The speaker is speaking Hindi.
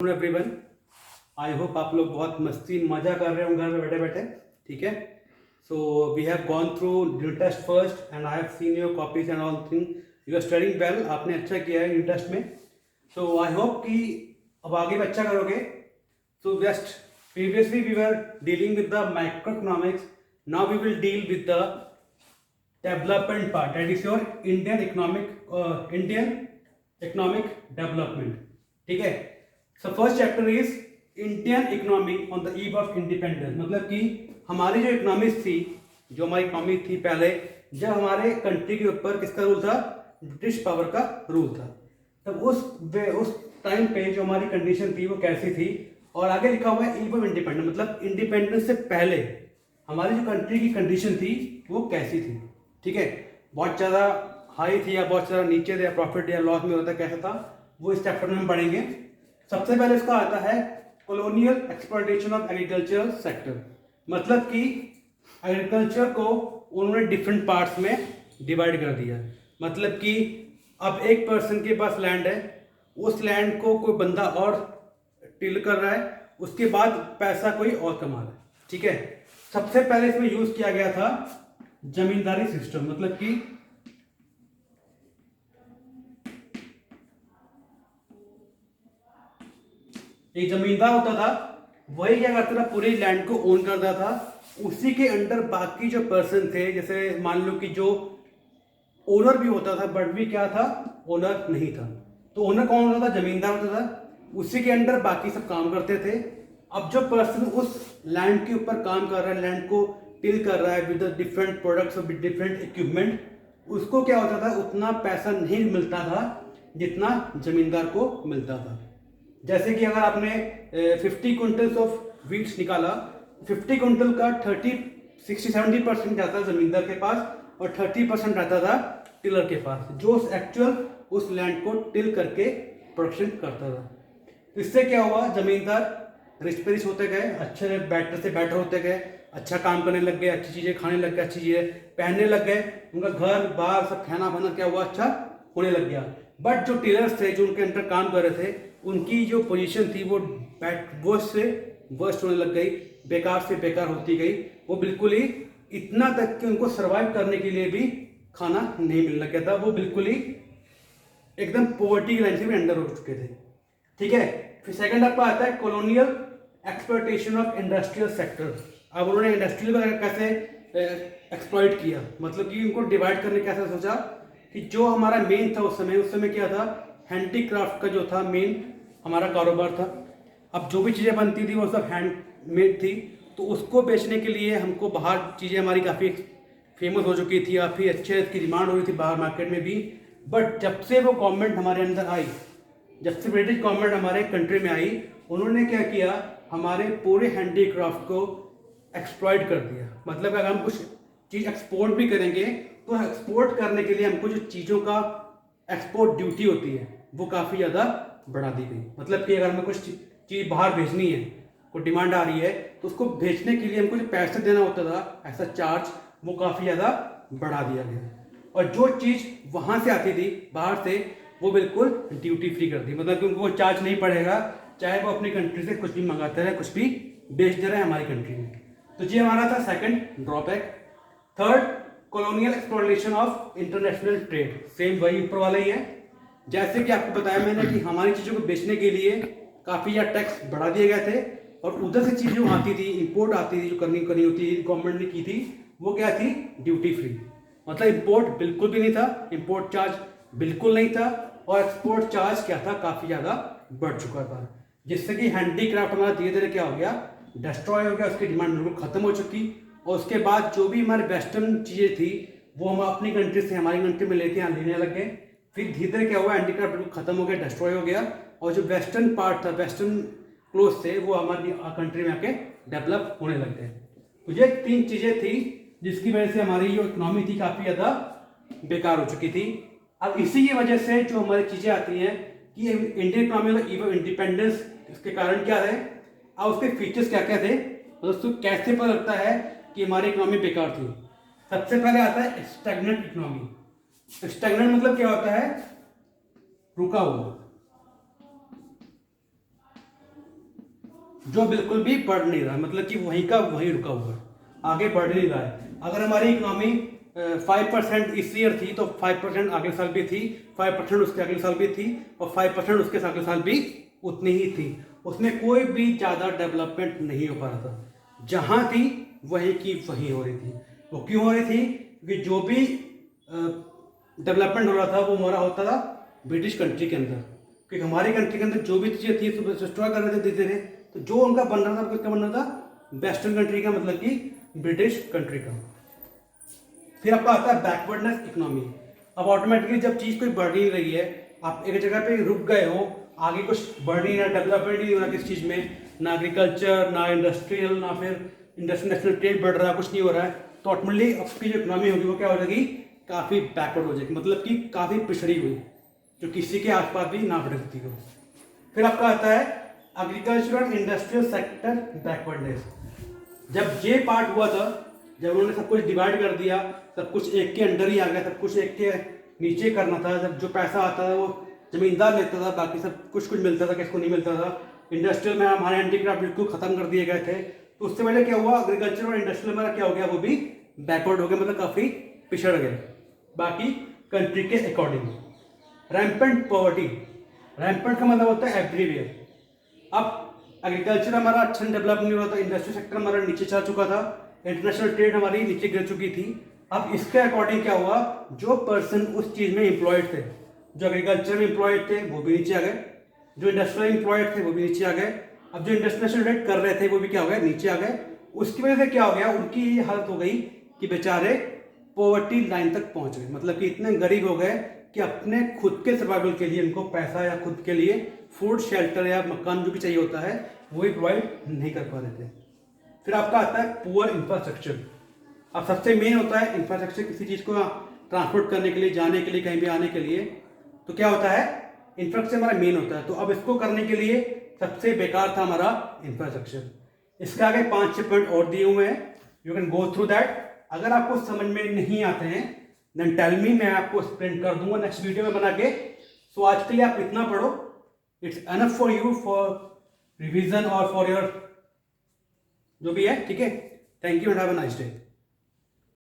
एवरीवन, आई होप आप लोग बहुत मस्ती मजा कर रहे होंगे घर में बैठे बैठे। ठीक है, so we have gone through unit test first and I have seen your copies and all thing. You are studying well, आपने अच्छा किया है यूनिट टेस्ट में। सो आई होप कि अब आगे भी अच्छा करोगे। So just previously we were dealing with the micro economics, now we will deal with the development part, that is your Indian economic development. ठीक है, so first chapter is Indian economy on the eve of independence. मतलब कि हमारी जो इकोनॉमिक्स थी, जो हमारी इकोनॉमी थी पहले, जब हमारे कंट्री के ऊपर किसका रूल था? ब्रिटिश पावर का रूल था। तब उस टाइम पे जो हमारी कंडीशन थी वो कैसी थी, और आगे लिखा हुआ है ईव ऑफ इंडिपेंडेंस, मतलब इंडिपेंडेंस से पहले हमारी जो कंट्री की कंडीशन थी वो कैसी थी। ठीक है, बहुत ज़्यादा हाई थी या बहुत ज़्यादा नीचे थे, या प्रॉफिट या लॉस में होता, कैसा था, वो इस चैप्टर में हम पढ़ेंगे। सबसे पहले इसका आता है colonial exploitation of agriculture sector. मतलब कि एग्रीकल्चर को उन्होंने डिफरेंट पार्ट्स में डिवाइड कर दिया। मतलब कि अब एक पर्सन के पास लैंड है, उस लैंड को कोई बंदा और टिल कर रहा है, उसके बाद पैसा कोई और कमा रहा है। ठीक है, सबसे पहले इसमें यूज किया गया था जमींदारी सिस्टम। मतलब कि एक जमींदार होता था, वही क्या करता था, पूरी लैंड को ओन करता था। उसी के अंडर बाकी जो पर्सन थे, जैसे मान लो कि जो ओनर भी होता था बट भी क्या था, ओनर नहीं था। तो ओनर कौन होता था? जमींदार होता था। उसी के अंडर बाकी सब काम करते थे। अब जो पर्सन उस लैंड के ऊपर काम कर रहा है, लैंड को टिल कर रहा है with different products with different equipment, उसको क्या होता था, उतना पैसा नहीं मिलता था जितना जमींदार को मिलता था। जैसे कि अगर आपने 50 क्विंटल्स ऑफ वीट्स निकाला, 50 क्विंटल का 60-70% जाता था जमींदार के पास, और 30% रहता था टिलर के पास, जो एक्चुअल उस लैंड को टिल करके प्रोडक्शन करता था। इससे क्या हुआ, जमींदार रिच पे रिच होते गए, अच्छे बेटर से बेटर होते गए, अच्छा काम करने लग गए, अच्छी चीज़ें खाने लग गए, अच्छी चीज़ें पहनने लग गए, उनका घर बार सब खाना बना क्या हुआ, अच्छा होने लग गया। बट जो टिलर्स थे, जो उनके अंडर काम कर रहे थे, उनकी जो पोजीशन थी वो वर्स्ट से वर्स्ट होने लग गई, बेकार से बेकार होती गई। वो बिल्कुल ही इतना तक कि उनको सरवाइव करने के लिए भी खाना नहीं मिलने लग गया था। वो बिल्कुल ही एकदम पॉवर्टी लाइन से भी अंडर हो चुके थे। ठीक है, फिर सेकंड आपका आता है colonial exploitation of industrial sector. अब उन्होंने इंडस्ट्रियल वगैरह कैसे एक्सप्लॉइट किया, मतलब कि उनको डिवाइड करने कैसे सोचा कि जो हमारा मेन था उस समय क्या था, हैंडीक्राफ्ट का जो था मेन हमारा कारोबार था। अब जो भी चीज़ें बनती थी वो सब हैंडमेड थी, तो उसको बेचने के लिए हमको बाहर चीज़ें हमारी काफ़ी फेमस हो चुकी थी, काफ़ी अच्छे इसकी डिमांड हो रही थी बाहर मार्केट में भी। बट जब से वो गवर्नमेंट हमारे अंदर आई, जब से ब्रिटिश गवर्नमेंट हमारे कंट्री में आई, उन्होंने क्या किया, हमारे पूरे हैंडीक्राफ्ट को एक्सप्लॉइट कर दिया। मतलब अगर हम कुछ चीज़ एक्सपोर्ट भी करेंगे, तो एक्सपोर्ट करने के लिए हमको जो चीज़ों का एक्सपोर्ट ड्यूटी होती है वो काफ़ी ज़्यादा बढ़ा दी गई। मतलब कि अगर हमें कुछ चीज़ बाहर भेजनी है, कोई डिमांड आ रही है, तो उसको भेजने के लिए हमको जो पैसा देना होता था, ऐसा चार्ज, वो काफ़ी ज़्यादा बढ़ा दिया गया। और जो चीज़ वहाँ से आती थी बाहर से, वो बिल्कुल ड्यूटी फ्री कर दी। मतलब कि उनको वो चार्ज नहीं पड़ेगा, चाहे वो अपनी कंट्री से कुछ भी मंगाते रहे, कुछ भी बेच दे रहे हैं हमारी कंट्री में। तो ये हमारा था second drawback. Third, colonial exploitation of international trade. Same वही ऊपर वाला ही है। जैसे कि आपको बताया मैंने कि हमारी चीज़ों को बेचने के लिए काफ़ी ज़्यादा टैक्स बढ़ा दिए गए थे, और उधर से चीज़ें जो आती थी, इंपोर्ट आती थी, जो करनी होती थी, गवर्नमेंट ने की थी, वो क्या थी, ड्यूटी फ्री। मतलब इंपोर्ट बिल्कुल भी नहीं था, इंपोर्ट चार्ज बिल्कुल नहीं था, और एक्सपोर्ट चार्ज क्या था, काफ़ी ज़्यादा बढ़ चुका था, जिससे कि हैंडीक्राफ्ट हमारा धीरे धीरे क्या हो गया, डिस्ट्रॉय हो गया, उसकी डिमांड बिल्कुल खत्म हो चुकी। और उसके बाद जो भी हमारे वेस्टर्न चीज़ें थी वो हम अपनी कंट्री से हमारी कंट्री में लेके यहाँ लेने लग गए। फिर धीरे धीरे क्या हुआ, हैंडीक्राफ्ट बिल्कुल खत्म हो गया, डिस्ट्रॉय हो गया, और जो वेस्टर्न पार्ट था, वेस्टर्न क्लोथ थे, वो हमारी कंट्री में आके डेवलप होने लग गए। तो ये तीन चीज़ें थी जिसकी वजह से हमारी जो इकोनॉमी थी काफ़ी ज़्यादा बेकार हो चुकी थी। अब इसी की वजह से जो हमारी चीज़ें आती हैं कि इंडियन इकोनॉमी में इवन इंडिपेंडेंस, इसके कारण क्या है, और उसके फीचर्स क्या क्या थे, मतलब उसको कैसे पता लगता है कि हमारी इकोनॉमी बेकार थी। सबसे पहले आता है स्टैग्नेंट इकोनॉमी। स्टैग्नेंट मतलब क्या होता है, रुका हुआ। जो बिल्कुल भी बढ़ नहीं रहा, मतलब कि वहीं का वहीं रुका हुआ है, आगे बढ़ नहीं रहा है। अगर हमारी इकोनॉमी 5% इस ईयर थी तो 5% अगले साल भी थी, 5% उसके अगले साल भी थी और 5% उसके अगले साल भी उतनी ही थी। उसमें कोई भी ज़्यादा डेवलपमेंट नहीं हो पा रहा था, जहाँ थी वहीं की वहीं हो रही थी। वो क्यों हो रही थी? क्योंकि जो भी डेवलपमेंट हो रहा था वो हमारा होता था ब्रिटिश कंट्री के अंदर, क्योंकि हमारी कंट्री के अंदर जो भी चीज़ें थी सब डिस्ट्रॉय कर रहे थे धीरे धीरे। तो जो उनका बन रहा था किसका बन रहा था? वेस्टर्न कंट्री का, मतलब कि ब्रिटिश कंट्री का। फिर आपका आता है बैकवर्डनेस इकोनॉमी। अब ऑटोमेटिकली जब चीज़ कोई बढ़ नहीं रही है, आप एक जगह पे रुक गए हो, आगे कुछ बढ़ नहीं रहा, डेवलपमेंट नहीं हो रहा किस चीज़ में, ना एग्रीकल्चर, ना इंडस्ट्रियल, ना फिर इंटरनेशनल ट्रेड बढ़ रहा है, कुछ नहीं हो रहा है, तो ऑटोमेटिकली आपकी जो इकोनॉमी होगी वो क्या हो जाएगी? काफ़ी बैकवर्ड हो जाएगी, मतलब कि काफ़ी पिछड़ी हुई, जो किसी के आसपास भी ना बढ़ सकती हो। फिर आपका आता है एग्रीकल्चरल इंडस्ट्रियल सेक्टर बैकवर्डनेस। जब ये पार्ट हुआ था, जब उन्होंने सब कुछ डिवाइड कर दिया, सब कुछ एक के अंडर ही आ गया, सब कुछ एक के नीचे करना था, जब जो पैसा आता था वो जमींदार लेता था, बाकी सब कुछ कुछ मिलता था, किसको नहीं मिलता था। इंडस्ट्रियल में हमारे हैंडीक्राफ्ट बिल्कुल खत्म कर दिए गए थे, तो उससे पहले क्या हुआ? एग्रीकल्चर और इंडस्ट्रियल में क्या हो गया? वो भी बैकवर्ड हो गया, मतलब काफ़ी पिछड़ गए बाकी कंट्री के अकॉर्डिंग। रैम्पेंट पॉवर्टी, रैम्पेंट का मतलब होता है एवरीवेयर। अब एग्रीकल्चर हमारा अच्छा डेवलप नहीं हो रहा था, इंडस्ट्री सेक्टर हमारा नीचे जा चुका था, इंटरनेशनल ट्रेड हमारी नीचे गिर चुकी थी। अब इसके अकॉर्डिंग क्या हुआ? जो पर्सन उस चीज़ में एम्प्लॉयड थे, जो एग्रीकल्चर में एम्प्लॉयड थे वो भी नीचे आ गए, जो इंडस्ट्रियल एम्प्लॉयड थे वो भी नीचे आ गए। अब जो इंटरनेशनल ट्रेड कर रहे थे वो भी क्या हो गए? नीचे आ गए। उसकी वजह से क्या हो गया? उनकी ये हालत हो गई कि बेचारे पॉवर्टी लाइन तक पहुंच गए, मतलब कि इतने गरीब हो गए कि अपने खुद के सर्वाइवल के लिए उनको पैसा या खुद के लिए फूड, शेल्टर या मकान जो भी चाहिए होता है वो भी प्रोवाइड नहीं कर पा रहे थे। फिर आपका आता है पुअर इंफ्रास्ट्रक्चर। अब सबसे मेन होता है इंफ्रास्ट्रक्चर, किसी चीज़ को ट्रांसपोर्ट करने के लिए, जाने के लिए, कहीं भी आने के लिए, तो क्या होता है? इंफ्रास्ट्रक्चर हमारा मेन होता है। तो अब इसको करने के लिए सबसे बेकार था हमारा इंफ्रास्ट्रक्चर। इसके आगे 5-6 पॉइंट और दिए हुए हैं, you can go through that. अगर आपको समझ में नहीं आते हैं देन टेल मी, मैं आपको एक्सप्लेन कर दूंगा नेक्स्ट वीडियो में बना के। सो आज के लिए आप इतना पढ़ो, it's enough for you for revision और फॉर योर जो भी है, ठीक है। Thank you and have a nice day.